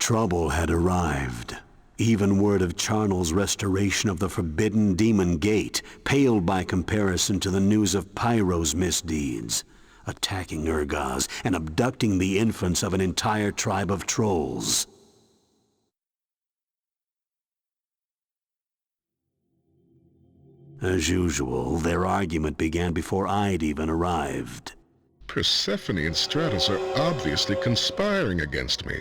Trouble had arrived. Even word of Charnel's restoration of the forbidden demon gate paled by comparison to the news of Pyro's misdeeds, attacking Urgaz and abducting the infants of an entire tribe of trolls. As usual, their argument began before I'd even arrived. Persephone and Stratos are obviously conspiring against me.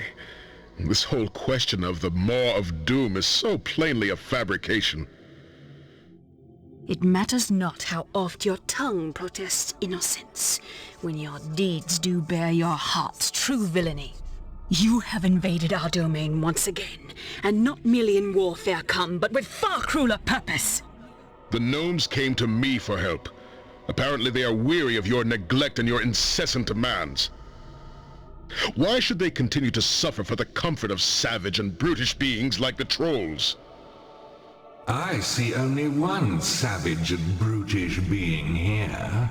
This whole question of the Maw of Doom is so plainly a fabrication. It matters not how oft your tongue protests innocence, when your deeds do bear your heart's true villainy. You have invaded our domain once again, and not merely in warfare come, but with far crueler purpose. The gnomes came to me for help. Apparently they are weary of your neglect and your incessant demands. Why should they continue to suffer for the comfort of savage and brutish beings like the trolls? I see only one savage and brutish being here.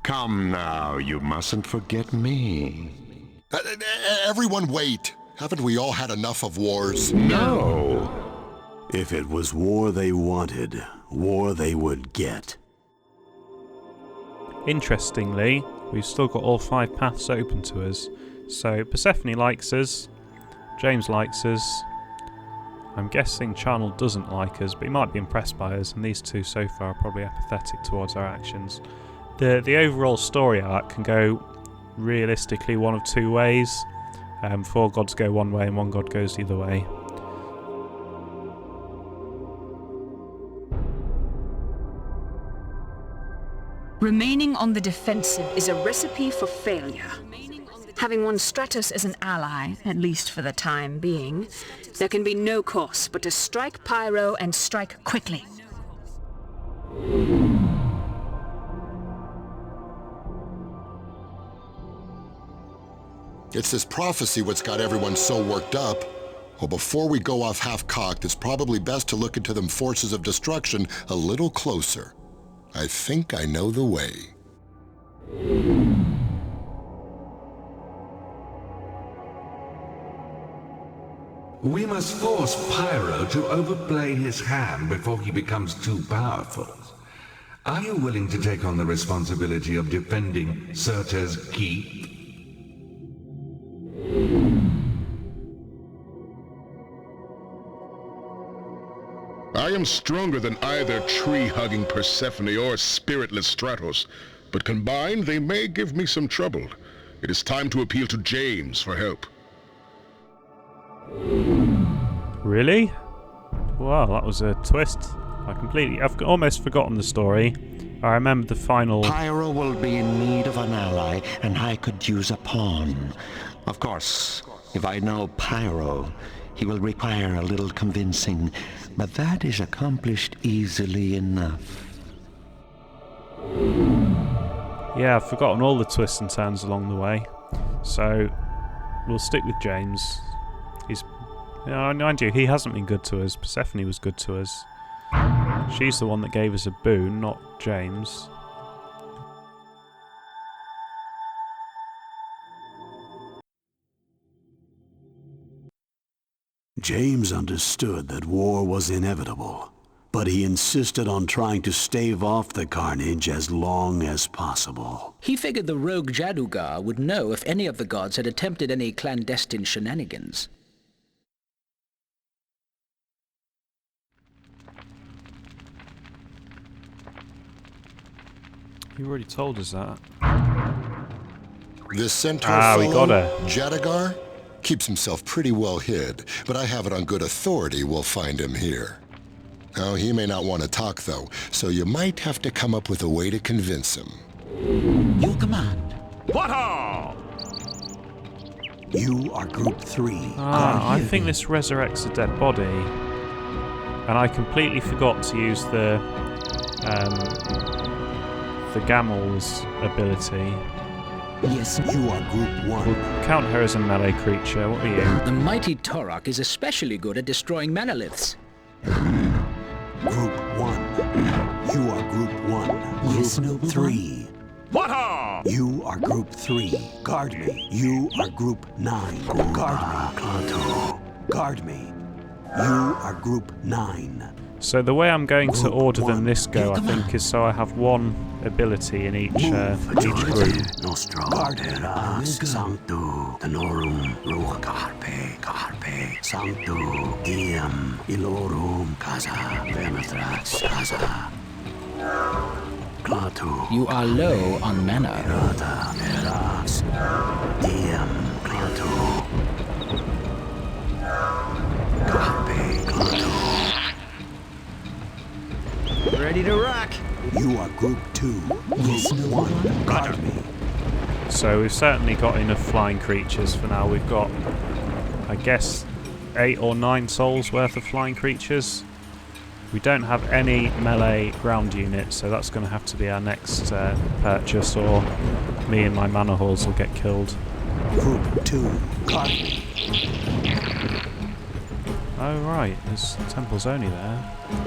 Come now, you mustn't forget me. Everyone wait! Haven't we all had enough of wars? No! If it was war they wanted, war they would get. Interestingly, we've still got all 5 paths open to us. So Persephone likes us, James likes us. I'm guessing Charnel doesn't like us, but he might be impressed by us, and these two so far are probably apathetic towards our actions. The overall story arc can go realistically one of 2 ways. 4 gods go one way and 1 god goes the other way. Remaining on the defensive is a recipe for failure. Having won Stratos as an ally, at least for the time being, there can be no course but to strike Pyro and strike quickly. It's this prophecy what's got everyone so worked up. Well, before we go off half-cocked, it's probably best to look into them forces of destruction a little closer. I think I know the way. We must force Pyro to overplay his hand before he becomes too powerful. Are you willing to take on the responsibility of defending Surta's keep? I am stronger than either tree-hugging Persephone or spiritless Stratos, but combined they may give me some trouble. It is time to appeal to James for help. Really? Wow, that was a twist. I've almost forgotten the story. I remember the final... Pyro will be in need of an ally, and I could use a pawn. Of course, if I know Pyro, he will require a little convincing, but that is accomplished easily enough. Yeah, I've forgotten all the twists and turns along the way. So, we'll stick with James. He's... mind you, he hasn't been good to us. Persephone was good to us. She's the one that gave us a boon, not James. James understood that war was inevitable, but he insisted on trying to stave off the carnage as long as possible. He figured the rogue Jadugar would know if any of the gods had attempted any clandestine shenanigans. You already told us that. This centaur fellow, we got her. Jadugar, keeps himself pretty well hid, but I have it on good authority we'll find him here. Now, he may not want to talk, though, so you might have to come up with a way to convince him. Your command. What all? You are Group 3. I think this resurrects a dead body. And I completely forgot to use the Gamel's ability. Yes. You are Group 1. We'll count her as a melee creature. What are you? The mighty Torok is especially good at destroying monoliths. Group 1. You are Group 1. Yes, Group noble 3. You are Group 3. Guard me. You are Group 9. Guard me. Guard me. You are Group 9. So the way I'm going to order them this go, I think, is so I have one ability in each group. Sancto Tenorum Ruach Carpe Sancto Diem Ilorum Casa Vermithrax Casa Clatu. You are low on mana. Rata Verax Diem Clatu Carpe Clatu. Ready to rock. You are Group 2. Group 1. Guard me. So we've certainly got enough flying creatures for now. We've got, I guess, 8 or 9 souls worth of flying creatures. We don't have any melee ground units, so that's going to have to be our next purchase, or me and my mana halls will get killed. Group 2. Guard me. Oh right, there's Temple's only there.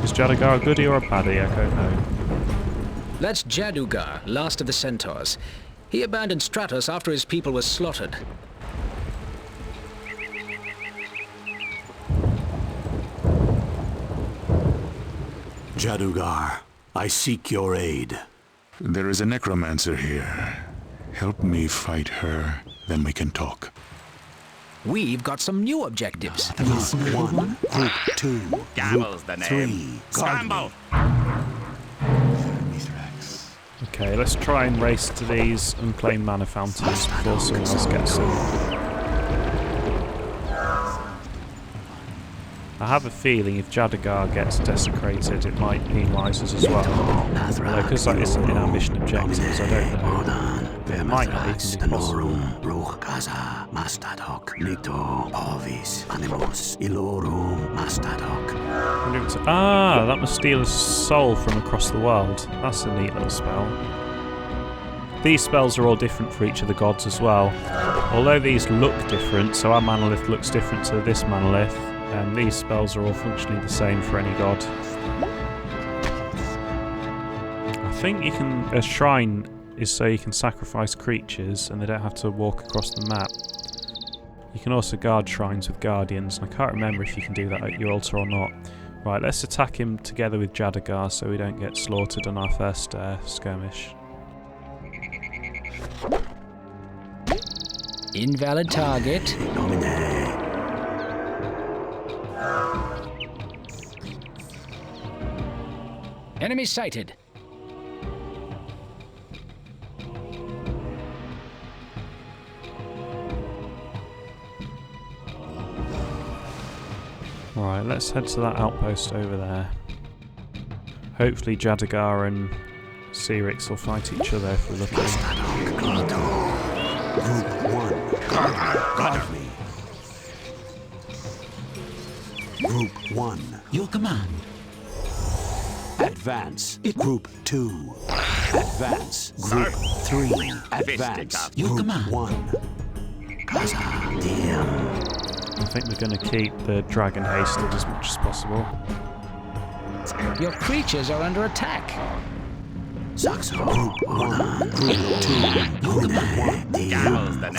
Is Jadugar a goodie or a baddie? I don't know. That's Jadugar, last of the centaurs. He abandoned Stratos after his people were slaughtered. Jadugar, I seek your aid. There is a necromancer here. Help me fight her, then we can talk. We've got some new objectives. Group 1, Group 2, Group 3, guard me. Okay, let's try and race to these unclaimed mana fountains before someone else gets them. I have a feeling if Jadugar gets desecrated, it might penalise us as well. Although, because that isn't in our mission objectives, I don't know. It might not even be possible. Ah, that must steal a soul from across the world. That's a neat little spell. These spells are all different for each of the gods as well. Although these look different, so our manolith looks different to this manolith, and these spells are all functionally the same for any god. I think you can... A shrine is so you can sacrifice creatures and they don't have to walk across the map. You can also guard shrines with guardians, and I can't remember if you can do that at your altar or not. Right, let's attack him together with Jadugar so we don't get slaughtered on our first skirmish. Invalid target. Enemy sighted. Right, let's head to that outpost over there. Hopefully Jadugar and Cyrix will fight each other if we're lucky. Group 1, guard me. Group 1, Your command. advance. Group 2, advance. Group 3, advance. Your Group command. 1, I think we're going to keep the dragon hasted as much as possible. Your creatures are under attack. Saxo. Group 1, Group 2, Group 1, 3, Gaza,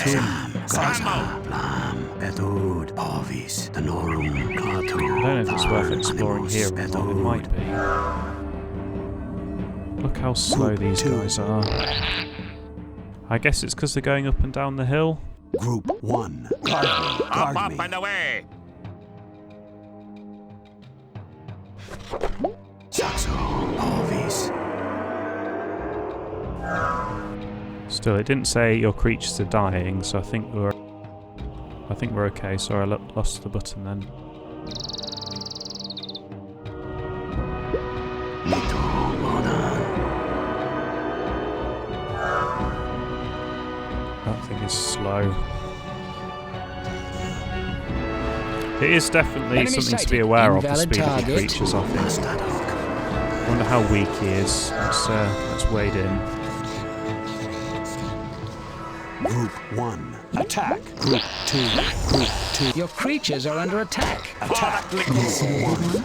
Blam, Bedud, Ovis, Tenorum, Clatu. I don't know if it's worth exploring here or not, it might be. Look how slow these guys are. I guess it's because they're going up and down the hill. Group 1, guard me, guard me. and away! Saxo, Ovis. Still, it didn't say your creatures are dying, so I think we're okay. Sorry, I lost the button then. That thing is slow. It is definitely Enemy something to sighted. be aware of, the Invalid speed of the target. creatures, I think. I wonder how weak he is. Let's wade in. Group 1, attack. Group 2, Group 2, Your creatures are under attack. attack. Group 1,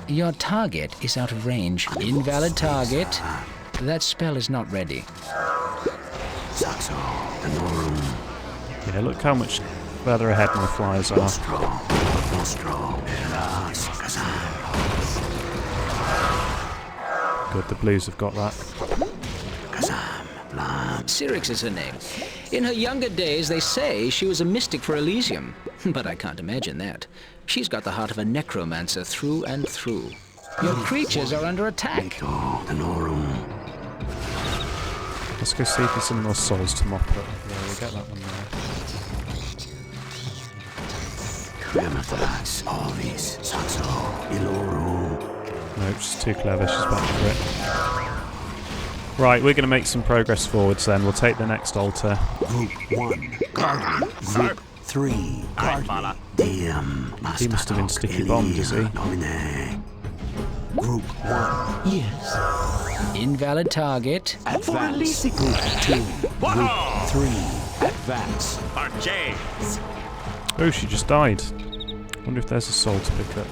Your target is out of range. Invalid target. That spell is not ready. Yeah, look how much further ahead my flyers are. Good, the blues have got that. Syrinx is her name. In her younger days, they say she was a mystic for Elysium. But I can't imagine that. She's got the heart of a necromancer through and through. Your creatures are under attack. Let's go see if there's some more souls to mop up. Yeah, we'll get that one there. Nope, she's too clever, she's back for it. Right, we're going to make some progress forwards then. We'll take the next altar. Group 1, Guardian. Group 3, Guardian. He must have been sticky bombed, is he? Group 1. Yes. Invalid target. Advance. Group 2. Group 3. Advance. Oh, she just died. Wonder if there's a soul to pick up.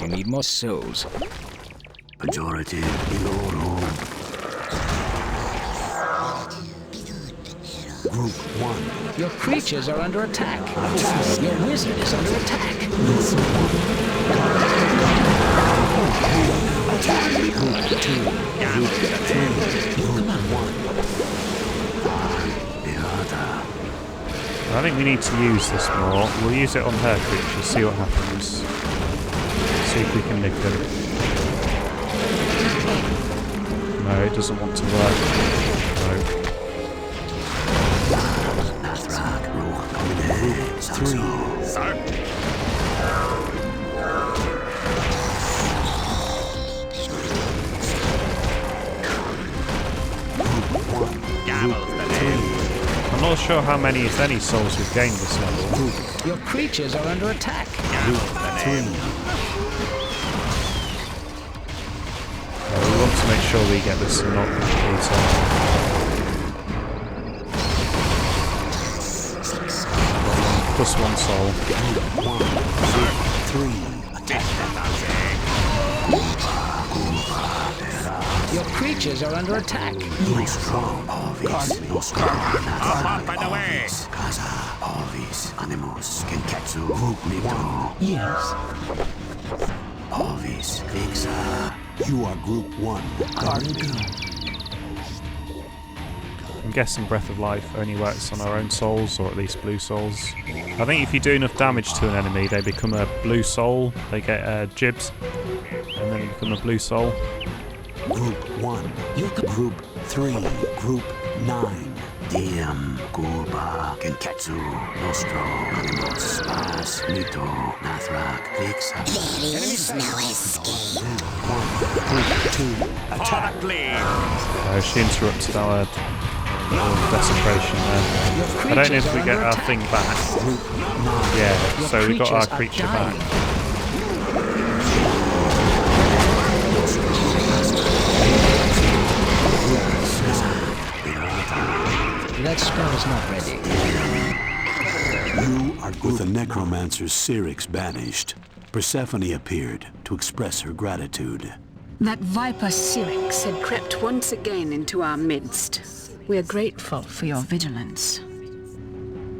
You need more souls. Majority Ilorum. Group 1. Your creatures are under attack. Your wizard is under attack. Group 2. Group 3. Group 1. I think we need to use this more. We'll use it on her creatures, see what happens. See if we can nick them. No, it doesn't want to work. No. Group 3. I'm not sure how many, if any, souls we've gained this level. Your creatures are under attack. Group 3. We want to make sure we get this and not plus 1 soul. Group 3. Attack. Your creatures are under attack. Strong. By the way. Animus. Genketsu. Group 1. Yes. Alvis. Klixa. You are Group 1. I'm guessing Breath of Life only works on our own souls, or at least blue souls. I think if you do enough damage to an enemy, they become a blue soul. They get jibs, and then they become a blue soul. Group 1. Group 3. Group 9. Diem, Gurba, Genketsu, Nostro, Animus, Spas, Mito, Nathrak, Klixa. There is no escape. Group 2. Attack. She interrupted our little desecration there. I don't know if we get our thing back. Yeah, so we got our creature back. That spell is not ready. You are with the necromancer's Syrinx banished. Persephone appeared to express her gratitude. That viper Syrinx had crept once again into our midst. We are grateful for your vigilance.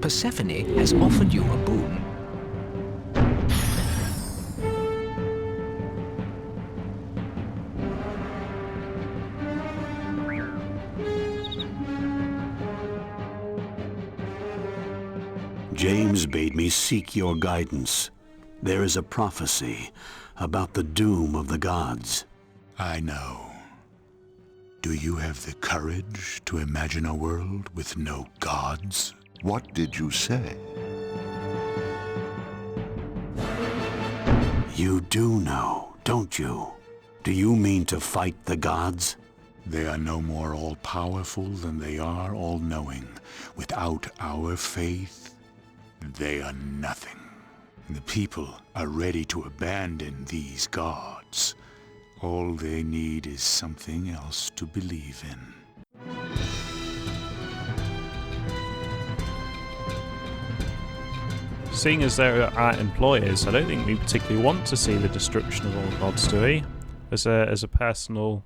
Persephone has offered you a boon. James bade me seek your guidance. There is a prophecy about the doom of the gods. I know. Do you have the courage to imagine a world with no gods? What did you say? You do know, don't you? Do you mean to fight the gods? They are no more all-powerful than they are all-knowing. Without our faith, they are nothing. The people are ready to abandon these gods. All they need is something else to believe in. Seeing as they're our employers, I don't think we particularly want to see the destruction of all gods, do we? As a personal,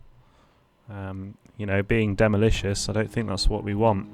you know, being demolicious. I don't think that's what we want.